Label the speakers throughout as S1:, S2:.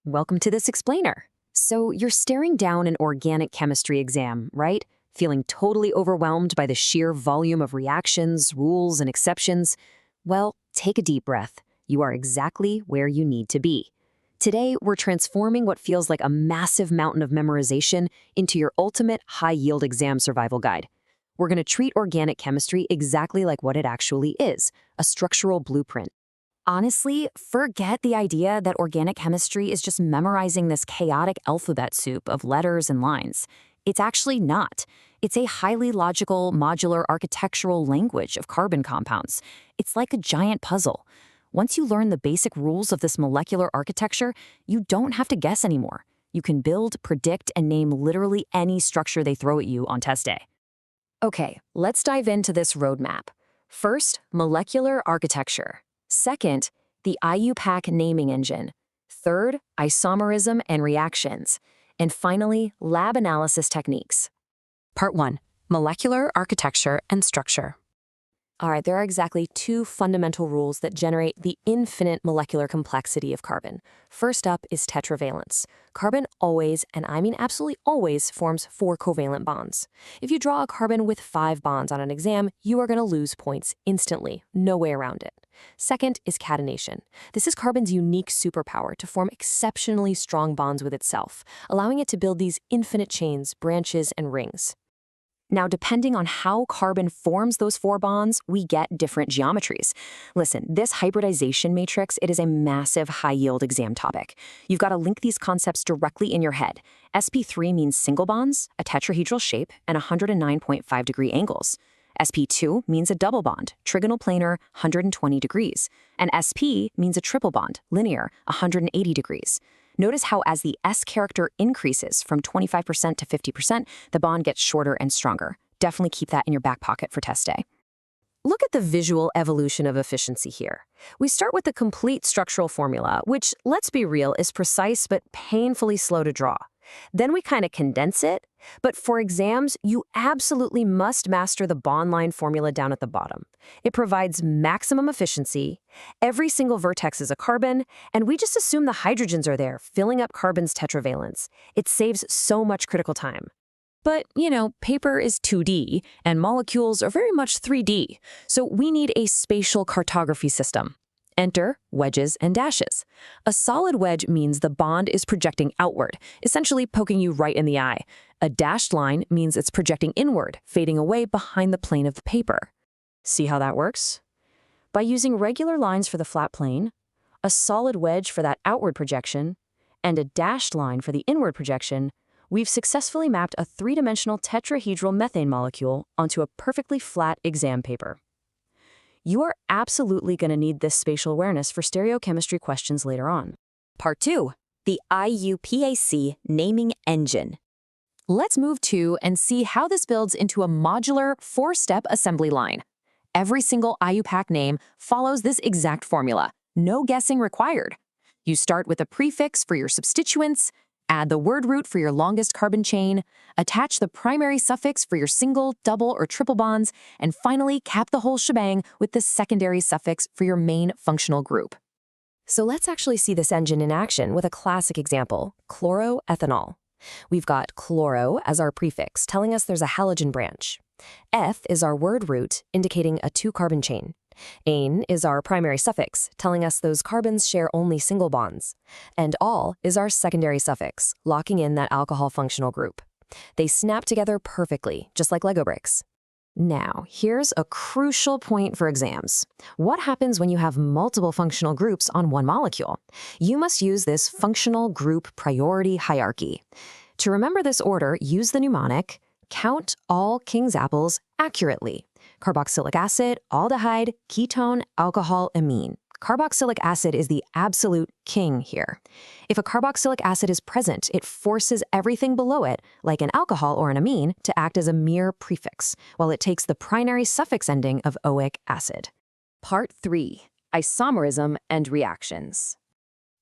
S1: Welcome to this explainer. So you're staring down an organic chemistry exam, right? Feeling totally overwhelmed by the sheer volume of reactions, rules, and exceptions? Well, take a deep breath. You are exactly where you need to be. Today, we're transforming what feels like a massive mountain of memorization into your ultimate high-yield exam survival guide. We're going to treat organic chemistry exactly like what it actually is, a structural blueprint. Honestly, forget the idea that organic chemistry is just memorizing this chaotic alphabet soup of letters and lines. It's actually not. It's a highly logical, modular architectural language of carbon compounds. It's like a giant puzzle. Once you learn the basic rules of this molecular architecture, you don't have to guess anymore. You can build, predict, and name literally any structure they throw at you on test day. Okay, let's dive into this roadmap. First, molecular architecture. Second, the IUPAC naming engine. Third, isomerism and reactions. And finally, lab analysis techniques.
S2: Part 1. Molecular architecture and structure.
S1: All right, there are exactly two fundamental rules that generate the infinite molecular complexity of carbon. First up is tetravalence. Carbon always, and I mean absolutely always, forms 4 covalent bonds. If you draw a carbon with 5 bonds on an exam, you are going to lose points instantly. No way around it. Second is catenation. This is carbon's unique superpower to form exceptionally strong bonds with itself, allowing it to build these infinite chains, branches, and rings. Now, depending on how carbon forms those 4 bonds, we get different geometries. Listen, this hybridization matrix, it is a massive high-yield exam topic. You've got to link these concepts directly in your head. sp3 means single bonds, a tetrahedral shape, and 109.5-degree angles. sp2 means a double bond, trigonal planar, 120 degrees. And sp means a triple bond, linear, 180 degrees. Notice how as the S character increases from 25% to 50%, the bond gets shorter and stronger. Definitely keep that in your back pocket for test day. Look at the visual evolution of efficiency here. We start with the complete structural formula, which, let's be real, is precise but painfully slow to draw. Then we kind of condense it, but for exams, you absolutely must master the bond line formula down at the bottom. It provides maximum efficiency, every single vertex is a carbon, and we just assume the hydrogens are there, filling up carbon's tetravalence. It saves so much critical time. But, paper is 2D, and molecules are very much 3D, so we need a spatial cartography system. Enter wedges and dashes. A solid wedge means the bond is projecting outward, essentially poking you right in the eye. A dashed line means it's projecting inward, fading away behind the plane of the paper. See how that works? By using regular lines for the flat plane, a solid wedge for that outward projection, and a dashed line for the inward projection, we've successfully mapped a 3-dimensional tetrahedral methane molecule onto a perfectly flat exam paper. You are absolutely going to need this spatial awareness for stereochemistry questions later on. Part 2. The IUPAC naming engine. Let's move to and see how this builds into a modular 4-step assembly line. Every single IUPAC name follows this exact formula. No guessing required. You start with a prefix for your substituents, add the word root for your longest carbon chain, attach the primary suffix for your single, double, or triple bonds, and finally cap the whole shebang with the secondary suffix for your main functional group. So let's actually see this engine in action with a classic example, chloroethanol. We've got chloro as our prefix, telling us there's a halogen branch. Eth is our word root, indicating a 2-carbon chain. Ane is our primary suffix, telling us those carbons share only single bonds. And ol is our secondary suffix, locking in that alcohol functional group. They snap together perfectly, just like Lego bricks. Now, here's a crucial point for exams. What happens when you have multiple functional groups on one molecule? You must use this functional group priority hierarchy. To remember this order, use the mnemonic, count all king's apples accurately. Carboxylic acid, aldehyde, ketone, alcohol, amine. Carboxylic acid is the absolute king here. If a carboxylic acid is present, it forces everything below it, like an alcohol or an amine, to act as a mere prefix, while it takes the primary suffix ending of oic acid. Part 3. Isomerism and reactions.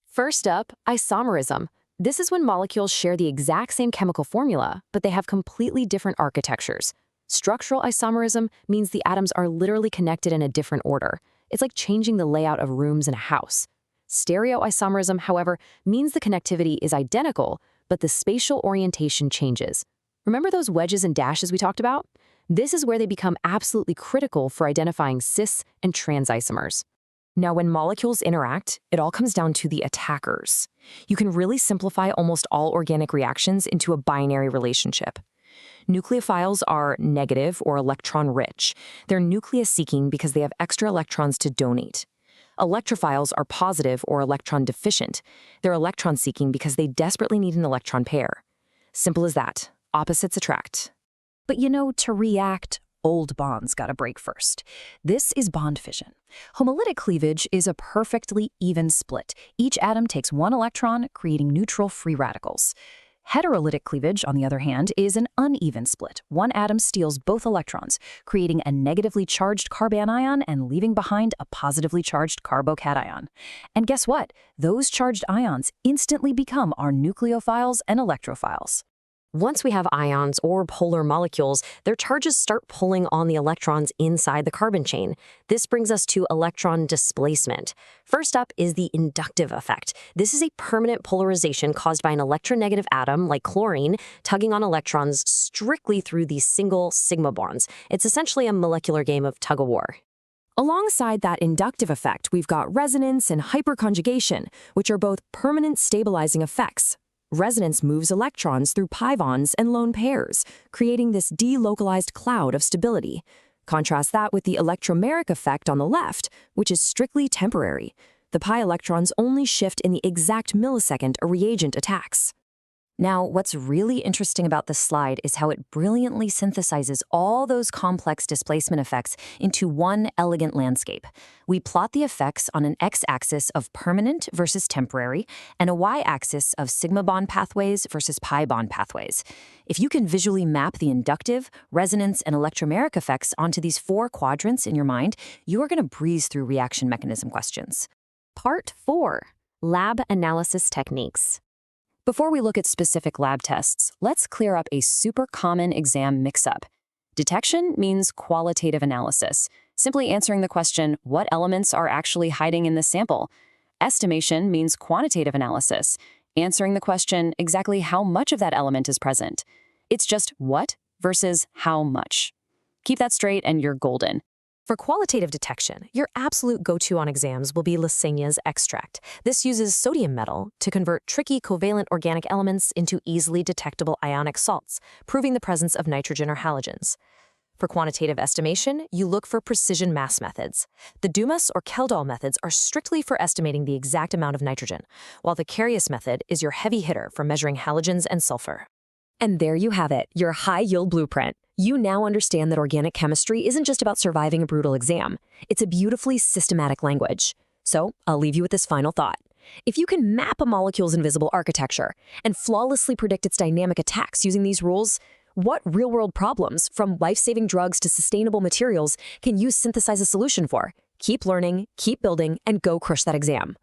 S1: First up, isomerism. This is when molecules share the exact same chemical formula, but they have completely different architectures. Structural isomerism means the atoms are literally connected in a different order. It's like changing the layout of rooms in a house.
S2: Stereoisomerism, however, means the connectivity is identical, but the spatial orientation changes. Remember those wedges and dashes we talked about? This is where they become absolutely critical for identifying cis and trans isomers.
S1: Now, when molecules interact, it all comes down to the attackers. You can really simplify almost all organic reactions into a binary relationship. Nucleophiles are negative or electron-rich. They're nucleus-seeking because they have extra electrons to donate. Electrophiles are positive or electron-deficient. They're electron-seeking because they desperately need an electron pair. Simple as that. Opposites attract.
S3: But you know, to react, old bonds gotta break first. This is bond fission. Homolytic cleavage is a perfectly even split. Each atom takes one electron, creating neutral free radicals. Heterolytic cleavage, on the other hand, is an uneven split. One atom steals both electrons, creating a negatively charged carbanion and leaving behind a positively charged carbocation. And guess what? Those charged ions instantly become our nucleophiles and electrophiles.
S1: Once we have ions or polar molecules, their charges start pulling on the electrons inside the carbon chain. This brings us to electron displacement. First up is the inductive effect. This is a permanent polarization caused by an electronegative atom, like chlorine, tugging on electrons strictly through these single sigma bonds. It's essentially a molecular game of tug-of-war. Alongside that inductive effect, we've got resonance and hyperconjugation, which are both permanent stabilizing effects. Resonance moves electrons through pi bonds and lone pairs, creating this delocalized cloud of stability. Contrast that with the electromeric effect on the left, which is strictly temporary. The pi electrons only shift in the exact millisecond a reagent attacks. Now, what's really interesting about this slide is how it brilliantly synthesizes all those complex displacement effects into one elegant landscape. We plot the effects on an x-axis of permanent versus temporary and a y-axis of sigma bond pathways versus pi bond pathways. If you can visually map the inductive, resonance, and electromeric effects onto these four quadrants in your mind, you are going to breeze through reaction mechanism questions. Part 4. Lab Analysis Techniques. Before we look at specific lab tests, let's clear up a super common exam mix-up. Detection means qualitative analysis, simply answering the question, what elements are actually hiding in the sample? Estimation means quantitative analysis, answering the question, exactly how much of that element is present. It's just what versus how much. Keep that straight and you're golden. For qualitative detection, your absolute go-to on exams will be Lysagna's extract. This uses sodium metal to convert tricky covalent organic elements into easily detectable ionic salts, proving the presence of nitrogen or halogens. For quantitative estimation, you look for precision mass methods. The Dumas or Kjeldahl methods are strictly for estimating the exact amount of nitrogen, while the Carius method is your heavy hitter for measuring halogens and sulfur. And there you have it, your high-yield blueprint. You now understand that organic chemistry isn't just about surviving a brutal exam. It's a beautifully systematic language. So, I'll leave you with this final thought. If you can map a molecule's invisible architecture and flawlessly predict its dynamic attacks using these rules, what real-world problems, from life-saving drugs to sustainable materials, can you synthesize a solution for? Keep learning, keep building, and go crush that exam.